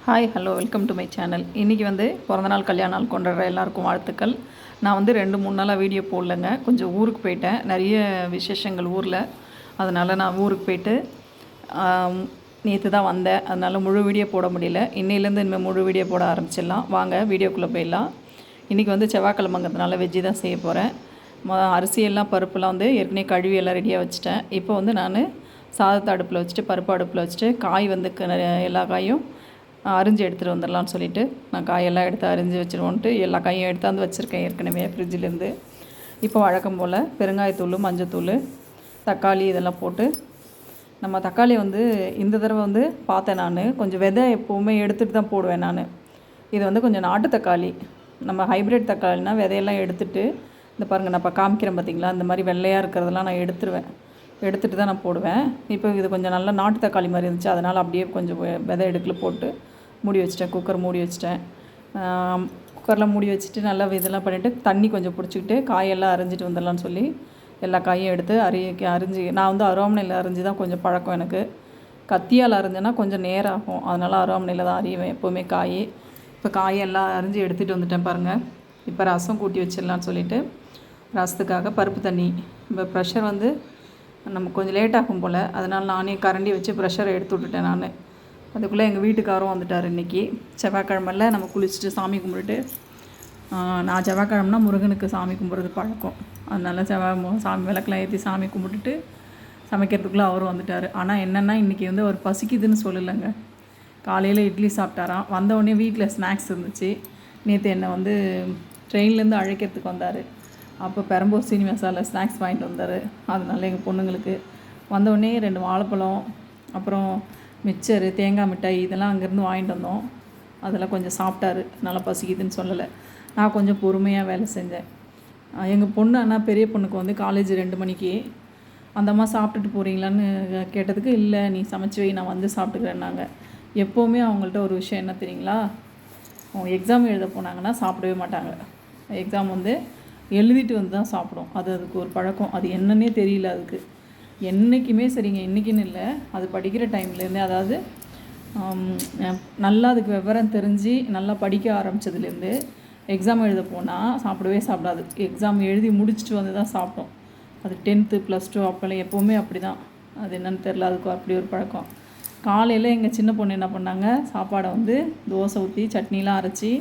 Hi hello welcome to my channel. இன்றைக்கி பிறந்தநாள் கல்யாண நாள் கொண்டாடுற எல்லாருக்கும் வாழ்த்துக்கள். நான் 2-3 நாளாக வீடியோ போடலைங்க. கொஞ்சம் ஊருக்கு போயிட்டேன், நிறைய விசேஷங்கள் ஊரில். அதனால் நான் ஊருக்கு போயிட்டு நேற்று தான் வந்தேன். அதனால் முழு வீடியோ போட முடியல. இன்னையிலேருந்து இனிமேல் முழு வீடியோ போட ஆரம்பிச்சிடலாம். வாங்க வீடியோக்குள்ளே போயிடலாம். இன்றைக்கி செவ்வாய்க்கிழமைங்கிறதுனால வெஜ்ஜு தான் செய்ய போகிறேன். அரிசியெல்லாம் பருப்புலாம் ஏற்கனவே கழுவி எல்லாம் ரெடியாக வச்சுட்டேன். இப்போ நான் சாதத்தை அடுப்பில் வச்சுட்டு பருப்பு அடுப்பில் வச்சுட்டு காய் எல்லா காயும் அரிஞ்சு எடுத்துகிட்டு வந்துடலான்னு சொல்லிவிட்டு நான் காயெல்லாம் எடுத்து அரிஞ்சு வச்சுருவோன்ட்டு எல்லா காயும் எடுத்தாந்து வச்சுருக்கேன் ஏற்கனவே ஃப்ரிட்ஜிலேருந்து. இப்போ வழக்கம் போல் பெருங்காயத்தூள், மஞ்சத்தூள், தக்காளி இதெல்லாம் போட்டு நம்ம தக்காளி இந்த தடவை பார்த்தேன். நான் கொஞ்சம் விதை எப்போவுமே எடுத்துகிட்டு தான் போடுவேன். நான் இது கொஞ்சம் நாட்டு தக்காளி, நம்ம ஹைப்ரிட் தக்காளினா விதையெல்லாம் எடுத்துகிட்டு இந்த பாருங்கள் நான் இப்போ காமிக்கிறேன் பார்த்திங்களா, இந்த மாதிரி வெள்ளையாக இருக்கிறதெல்லாம் நான் எடுத்துகிட்டு தான் நான் போடுவேன். இப்போ இது கொஞ்சம் நல்லா நாட்டு தக்காளி மாதிரி இருந்துச்சு, அதனால் அப்படியே கொஞ்சம் விதை எடுக்கல போட்டு மூடி வச்சிட்டேன். குக்கர் மூடி வச்சிட்டேன். குக்கரில் மூடி வச்சுட்டு நல்லா இதெல்லாம் பண்ணிவிட்டு தண்ணி கொஞ்சம் பிடிச்சிக்கிட்டு காயெல்லாம் அரிஞ்சிட்டு வந்துடலான்னு சொல்லி எல்லா காயும் எடுத்து அரிஞ்சு நான் அருவாமனையில் அரிஞ்சு தான் கொஞ்சம் பழக்கம் எனக்கு. கத்தியால் அரிஞ்சேன்னா கொஞ்சம் நேரம் ஆகும், அதனால் அருவாமனையில் தான் அறிவேன் எப்போவுமே காய். இப்போ காயெல்லாம் அரிஞ்சு எடுத்துகிட்டு வந்துட்டேன் பாருங்கள். இப்போ ரசம் கூட்டி வச்சிடலான்னு சொல்லிவிட்டு ரசத்துக்காக பருப்பு தண்ணி, இப்போ ப்ரெஷர் நமக்கு கொஞ்சம் லேட் ஆகும் போல், அதனால் நானே கரண்டி வச்சு ப்ரெஷரை எடுத்து விட்டுட்டேன். நான் அதுக்குள்ளே எங்கள் வீட்டுக்காரும் வந்துட்டார். இன்றைக்கி செவ்வாய்க்கிழமையில் நம்ம குளிச்சுட்டு சாமி கும்பிட்டுட்டு, நான் செவ்வாய்க்கிழமைனா முருகனுக்கு சாமி கும்பிட்றது பழக்கம். அதனால் சாமி விளக்கெலாம் ஏற்றி சாமி கும்பிட்டுட்டு சமைக்கிறதுக்குள்ளே அவரும் வந்துட்டார். ஆனால் என்னென்னா இன்றைக்கி அவர் பசிக்குதுன்னு சொல்லலைங்க. காலையில் இட்லி சாப்பிட்டாராம். வந்தவுடனே வீட்டில் ஸ்நாக்ஸ் இருந்துச்சு. நேற்று என்னை ட்ரெயின்லேருந்து அழைக்கிறதுக்கு வந்தார். அப்போ பெரம்பூர் சீனிவாசாவில் ஸ்நாக்ஸ் வாங்கிட்டு வந்தார். அதனால எங்கள் பொண்ணுங்களுக்கு வந்தவுடனே 2 வாழைப்பழம், அப்புறம் மிக்சரு, தேங்காய் மிட்டாய் இதெல்லாம் அங்கேருந்து வாங்கிட்டு வந்தோம். அதெல்லாம் கொஞ்சம் சாப்பிட்டாரு. நல்லா பசிக்குதுன்னு சொல்லலை. நான் கொஞ்சம் பொறுமையாக வேலை செஞ்சேன். எங்கள் பொண்ணு ஆனால் பெரிய பொண்ணுக்கு காலேஜ் 2 மணிக்கு. அந்த அம்மா சாப்பிட்டுட்டு போகிறீங்களான்னு கேட்டதுக்கு, இல்லை நீ சமைச்சி வை, நான் சாப்பிட்டுக்கிறேன்னாங்க. எப்போவுமே அவங்கள்ட்ட ஒரு விஷயம் என்ன தெரியுங்களா, அவங்க எக்ஸாம் எழுத போனாங்கன்னா சாப்பிடவே மாட்டாங்க. எக்ஸாம் எழுதிட்டு தான் சாப்பிடும். அதுக்கு ஒரு பழக்கம். அது என்னன்னே தெரியல அதுக்கு. என்றைக்குமே சரிங்க, இன்றைக்கின்னு இல்லை, அது படிக்கிற டைம்லேருந்தே, அதாவது நல்லா அதுக்கு விவரம் தெரிஞ்சு நல்லா படிக்க ஆரம்பித்ததுலேருந்து எக்ஸாம் எழுத போனால் சாப்பிடவே சாப்பிடாது. எக்ஸாம் எழுதி முடிச்சுட்டு தான் சாப்பிடும். அது 10th +2 அப்போல்லாம் எப்போவுமே அப்படி தான். அது என்னென்னு தெரில, அதுக்கு அப்படி ஒரு பழக்கம். காலையில் எங்கள் சின்ன பொண்ணு என்ன பண்ணாங்க, சாப்பாடை தோசை ஊற்றி சட்னிலாம் அரைச்சி,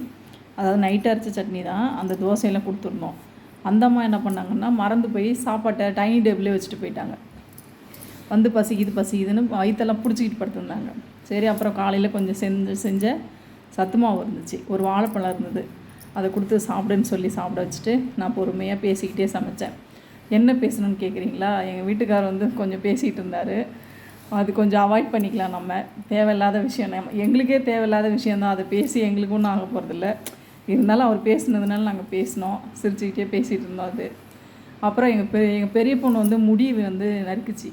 அதாவது நைட்டு அரைச்ச சட்னி தான், அந்த தோசையெல்லாம் கொடுத்துருந்தோம். அந்த அம்மா என்ன பண்ணாங்கன்னா மறந்து போய் சாப்பாட்டை டைனிங் டேபிளே வச்சுட்டு போயிட்டாங்க. பசிக்குதுன்னு வயிற்றெல்லாம் பிடிச்சிக்கிட்டு படுத்துருந்தாங்க. சரி, அப்புறம் காலையில் கொஞ்சம் செஞ்ச சத்து மாவு இருந்துச்சு, ஒரு வாழைப்பழம் இருந்தது, அதை கொடுத்து சாப்பிடுன்னு சொல்லி சாப்பிட வச்சுட்டு நான் பொறுமையாக பேசிக்கிட்டே சமைச்சேன். என்ன பேசணுன்னு கேட்குறீங்களா, எங்கள் வீட்டுக்காரர் கொஞ்சம் பேசிகிட்டு இருந்தார். அது கொஞ்சம் அவாய்ட் பண்ணிக்கலாம். நம்ம தேவையில்லாத விஷயம், எங்களுக்கே தேவையில்லாத விஷயந்தான், அதை பேசி எங்களுக்கு ஒன்றும் ஆக போகிறதில்ல. இருந்தாலும் அவர் பேசினதுனால நாங்கள் பேசினோம், சிரிச்சுக்கிட்டே பேசிகிட்டு இருந்தோம். அது அப்புறம் எங்கள் பெரிய பொண்ணு முடி நறுக்குச்சு,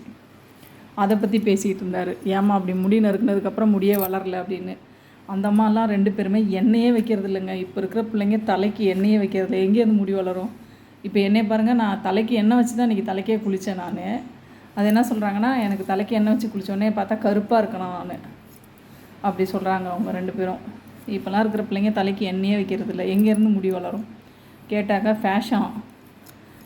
அதை பற்றி பேசிகிட்டு இருந்தார். ஏம்மா அப்படி முடி நறுக்குனதுக்கப்புறம் முடியே வளரல அப்படின்னு. அந்த அம்மாலாம் 2 பேருமே எண்ணெயே வைக்கிறது இல்லைங்க. இப்போ இருக்கிற பிள்ளைங்க தலைக்கு எண்ணெயே வைக்கிறதில்ல, எங்கேருந்து முடி வளரும்? இப்போ எண்ணெய் பாருங்கள், நான் தலைக்கு எண்ணெய் வச்சு தான் இன்றைக்கி தலைக்கே குளித்தேன். நான் அது என்ன சொல்கிறாங்கன்னா, எனக்கு தலைக்கு எண்ணெய் வச்சு குளித்தோடனே பார்த்தா கருப்பாக இருக்கணும் நான், அப்படி சொல்கிறாங்க அவங்க 2 பேரும். இப்போலாம் இருக்கிற பிள்ளைங்க தலைக்கு எண்ணெயே வைக்கிறது இல்லை, எங்கேருந்து முடி வளரும்? கேட்டாக்கா ஃபேஷன்.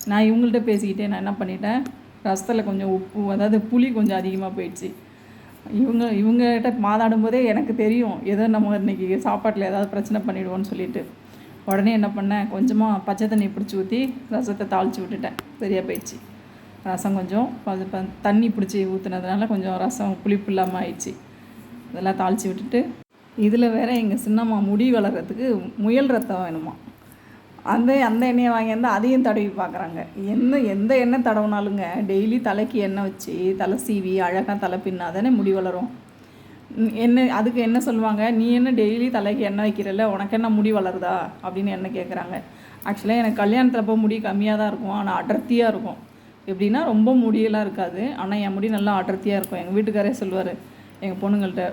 நான் இவங்கள்ட்ட பேசிக்கிட்டே நான் என்ன பண்ணிட்டேன், ரசத்தில் கொஞ்சம் உப்பு, அதாவது புளி கொஞ்சம் அதிகமாக போயிடுச்சு. இவங்ககிட்ட மாதாடும் போதே எனக்கு தெரியும், ஏதோ நம்ம இன்றைக்கி சாப்பாட்டில் ஏதாவது பிரச்சனை பண்ணிவிடுவோன்னு சொல்லிட்டு உடனே என்ன பண்ணேன், கொஞ்சமாக பச்சை தண்ணி பிடிச்சி ஊற்றி ரசத்தை தாளித்து விட்டுட்டேன். சரியாக போயிடுச்சு. ரசம் கொஞ்சம் தண்ணி பிடிச்சி ஊற்றுனதுனால கொஞ்சம் ரசம் புளிப்பு இல்லாமல் ஆயிடுச்சு. இதெல்லாம் தாளித்து விட்டுட்டு, இதில் வேறு எங்கள் சின்னம்மா முடி வளர்கிறதுக்கு முயல் ரத்தம் வேணுமா, அந்த எண்ணெயை வாங்கியிருந்தால் அதையும் தடவி பார்க்குறாங்க. எந்த எண்ணெய் தடவினாலுங்க டெய்லி தலைக்கு எண்ணெய் வச்சு தலை சீவி அழகாக தலை பின்னா தானே முடி வளரும். அதுக்கு என்ன சொல்லுவாங்க, நீ என்ன டெய்லி தலைக்கு எண்ணெய் வைக்கிறல்ல, உனக்கு என்ன முடி வளருதா அப்படின்னு என்ன கேட்குறாங்க. ஆக்சுவலாக எனக்கு கல்யாணத்தில் அப்போ முடி கம்மியாக தான் இருக்கும், ஆனால் அடர்த்தியாக இருக்கும். எப்படின்னா ரொம்ப முடியெல்லாம் இருக்காது, ஆனால் என் முடி நல்லா அடர்த்தியாக இருக்கும். எங்கள் வீட்டுக்காரே சொல்லுவார் எங்கள் பொண்ணுங்கள்கிட்ட,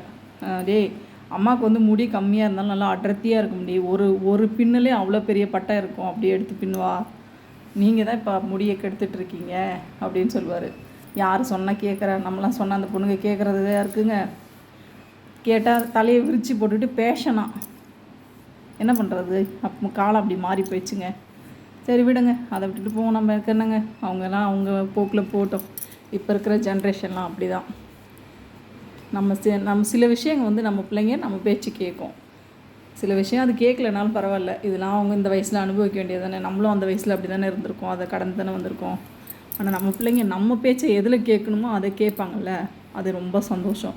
டேய் அம்மாவுக்கு முடி கம்மியாக இருந்தாலும் நல்லா அடர்த்தியாக இருக்க முடியும், ஒரு பின்னுலே அவ்வளோ பெரிய பட்டை இருக்கும், அப்படியே எடுத்து பின்னுவா, நீங்கள் தான் இப்போ முடியை கெடுத்துட்ருக்கீங்க அப்படின்னு சொல்லுவார். யார் சொன்னால் கேட்குற, நம்மளாம் சொன்னால் அந்த பொண்ணுங்க கேட்குறதே இருக்குங்க. கேட்டால் தலையை விரித்து போட்டுட்டு பேஷனா என்ன பண்ணுறது? அப்போ காலம் அப்படி மாறி போயிடுச்சுங்க. சரி விடுங்க, அதை விட்டுட்டு போவோம். நம்ம என்னங்க, அவங்கெல்லாம் அவங்க போக்கில் போட்டோம். இப்போ இருக்கிற ஜென்ரேஷன்லாம் அப்படி தான். நம்ம சில விஷயங்கள் வந்து நம்ம பிள்ளைங்க நம்ம பேச்சு கேட்கும். சில விஷயம் அது கேட்கலனாலும் பரவாயில்ல, இதெல்லாம் அவங்க இந்த வயசில் அனுபவிக்க வேண்டியது தானே. நம்மளும் அந்த வயசில் அப்படி தானே இருந்திருக்கோம், அதை கடந்து தானே வந்திருக்கோம். ஆனால் நம்ம பிள்ளைங்க நம்ம பேச்சை எதில் கேட்கணுமோ அதை கேட்பாங்கள்ல, அது ரொம்ப சந்தோஷம்.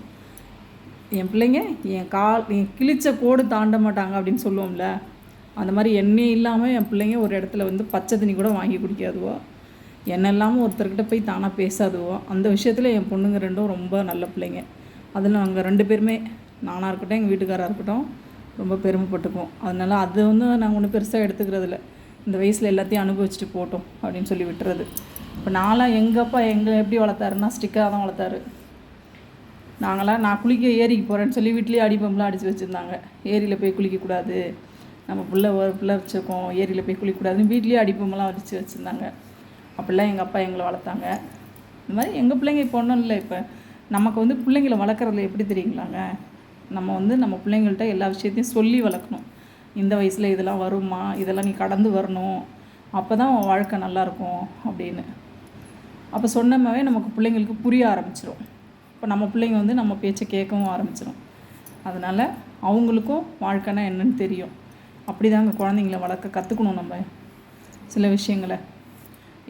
என் பிள்ளைங்க என் கிழிச்ச கோடு தாண்ட மாட்டாங்க அப்படின்னு சொல்லுவோம்ல, அந்த மாதிரி எண்ணெய் இல்லாமல் என் பிள்ளைங்க ஒரு இடத்துல வந்து பச்சை தண்ணி கூட வாங்கி குடிக்காதுவோ, எண்ணெய் இல்லாமல் ஒருத்தர்கிட்ட போய் தானாக பேசாதுவோ. அந்த விஷயத்தில் என் பொண்ணுங்க ரெண்டும் ரொம்ப நல்ல பிள்ளைங்க. அதில் நாங்கள் 2 பேருமே, நானாக இருக்கட்டும் எங்கள் வீட்டுக்காராக இருக்கட்டும், ரொம்ப பெருமைப்பட்டுக்குவோம். அதனால் அது வந்து நாங்கள் ஒன்றும் பெருசாக எடுத்துக்கிறதில்ல. இந்த வயசில் எல்லாத்தையும் அனுபவிச்சுட்டு போட்டோம் அப்படின்னு சொல்லி விட்டுறது. இப்போ நான்லாம் எங்கள் அப்பா எப்படி வளர்த்தாருன்னா ஸ்டிக்காக தான் வளர்த்தாரு. நான் குளிக்க ஏரிக்கு போகிறேன்னு சொல்லி வீட்லேயே அடிப்பம்பெலாம் அடித்து வச்சுருந்தாங்க. ஏரியில் போய் குளிக்கக்கூடாது, நம்ம ஒரு பிள்ளை வச்சுருக்கோம், ஏரியில் போய் குளிக்கக்கூடாதுன்னு வீட்லேயே அடிப்பம்பெலாம் அடித்து வச்சுருந்தாங்க. அப்படிலாம் எங்கள் அப்பா எங்களை வளர்த்தாங்க. இந்த மாதிரி எங்கள் பிள்ளைங்க இப்போ ஒன்றும் இல்லை. இப்போ நமக்கு வந்து பிள்ளைங்களை வளர்க்குறதுல எப்படி தெரியுங்களாங்க, நம்ம வந்து நம்ம பிள்ளைங்கள்ட்ட எல்லா விஷயத்தையும் சொல்லி வளர்க்கணும். இந்த வயசில் இதெல்லாம் வருமா, இதெல்லாம் நீ கடந்து வரணும், அப்போ தான் உன் வாழ்க்கை நல்லாயிருக்கும் அப்படின்னு. அப்போ சொன்னமாவே நமக்கு பிள்ளைங்களுக்கு புரிய ஆரம்பிச்சிடும். இப்போ நம்ம பிள்ளைங்க வந்து நம்ம பேச்சை கேட்கவும் ஆரம்பிச்சிடும். அதனால் அவங்களுக்கும் வாழ்க்கைனா என்னன்னு தெரியும். அப்படி தாங்க குழந்தைங்கள வளர்க்க கற்றுக்கணும் நம்ம சில விஷயங்களை.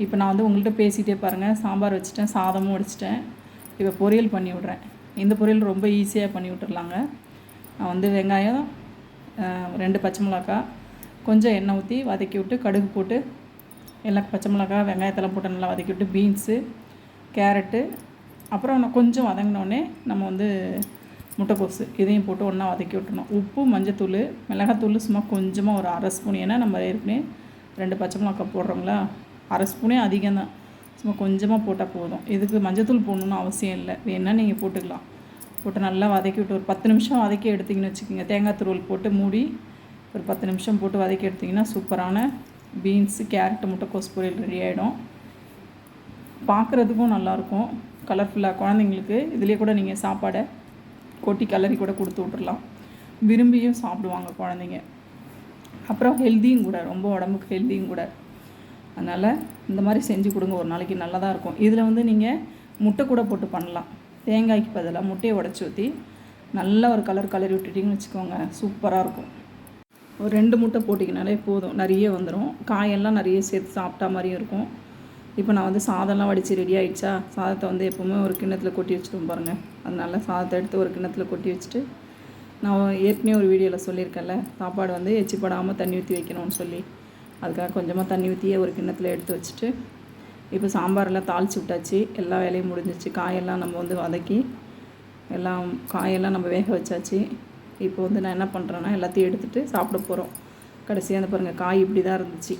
இப்போ நான் வந்து உங்கள்கிட்ட பேசிகிட்டே பாருங்கள், சாம்பார் வச்சுட்டேன், சாதமும் வடிச்சிட்டேன். இப்போ பொரியல் பண்ணி விட்றேன். இந்த பொரியல் ரொம்ப ஈஸியாக பண்ணி விட்டுர்லாங்க. நான் வந்து வெங்காயம், 2 பச்சை மிளகாய், கொஞ்சம் எண்ணெய் ஊற்றி வதக்கி விட்டு கடுகு போட்டு எல்லாம் பச்சை மிளகாய் வெங்காயத்தெல்லாம் போட்டு நல்லா வதக்கி விட்டு பீன்ஸு, கேரட்டு, அப்புறம் நான் கொஞ்சம் வதங்கினோடனே நம்ம வந்து முட்டைக்கோசு இதையும் போட்டு ஒன்றா வதக்கி விட்டுணும். உப்பு, மஞ்சத்தூள், மிளகாத்தூள் சும்மா கொஞ்சமாக ஒரு 1/2 ஸ்பூன். ஏன்னா நம்ம ஏற்கனவே 2 பச்சை மிளகாய் போடுறோங்களா, 1/2 ஸ்பூனே அதிகம் தான். சும்மா கொஞ்சமாக போட்டால் போதும். இதுக்கு மஞ்சத்தூள் போடணுன்னு அவசியம் இல்லை, வேணால் நீங்கள் போட்டுக்கலாம். போட்டு நல்லா வதக்கி விட்டு ஒரு 10 நிமிஷம் வதக்கி எடுத்திங்கன்னு வச்சுக்கோங்க. தேங்காய் துருவல் போட்டு மூடி ஒரு 10 நிமிஷம் போட்டு வதக்கி எடுத்திங்கன்னா சூப்பரான பீன்ஸு, கேரட்டு, முட்டைக்கோஸ் பொரியல் ரெடி ஆகிடும். பார்க்குறதுக்கும் நல்லாயிருக்கும், கலர்ஃபுல்லாக. குழந்தைங்களுக்கு இதிலே கூட நீங்கள் சாப்பாடை கொட்டி கலரி கூட கொடுத்து விட்றலாம், விரும்பியும் சாப்பிடுவாங்க குழந்தைங்க. அப்புறம் ஹெல்த்தியும் கூட, ரொம்ப உடம்புக்கு ஹெல்த்தியும் கூட. அதனால் இந்த மாதிரி செஞ்சு கொடுங்க, ஒரு நாளைக்கு நல்லா தான் இருக்கும். இதில் வந்து நீங்கள் முட்டை கூட போட்டு பண்ணலாம். தேங்காய்க்கு பதிலாக முட்டையை உடச்சி ஊற்றி நல்லா ஒரு கலரி விட்டுட்டிங்கன்னு வச்சுக்கோங்க, சூப்பராக இருக்கும். ஒரு 2 முட்டை போட்டிங்கனாலே போதும், நிறைய வந்துடும். காயெல்லாம் நிறைய சேர்த்து சாப்பிட்டா மாதிரியும் இருக்கும். இப்போ நான் வந்து சாதம்லாம் வடித்து ரெடி ஆகிடுச்சா, சாதத்தை வந்து எப்போவுமே ஒரு கிண்ணத்தில் கொட்டி வச்சுருவோம் பாருங்கள். அதனால் சாதத்தை எடுத்து ஒரு கிண்ணத்தில் கொட்டி வச்சுட்டு, நான் ஏற்கனவே ஒரு வீடியோவில் சொல்லியிருக்கேன்ல, சாப்பாடு வந்து எச்சிப்படாமல் தண்ணி ஊற்றி வைக்கணும்னு சொல்லி, அதுக்காக கொஞ்சமாக தண்ணி ஊற்றியே ஒரு கிண்ணத்தில் எடுத்து வச்சுட்டு, இப்போ சாம்பாரெல்லாம் தாளித்து விட்டாச்சு, எல்லா வேலையும் முடிஞ்சிச்சு. காயெல்லாம் நம்ம வந்து வதக்கி காயெல்லாம் நம்ம வேக வச்சாச்சு. இப்போ வந்து நான் என்ன பண்ணுறேன்னா எல்லாத்தையும் எடுத்துகிட்டு சாப்பிட போகிறோம். கடைசியாக அந்த பாருங்கள், காய் இப்படி தான் இருந்துச்சு.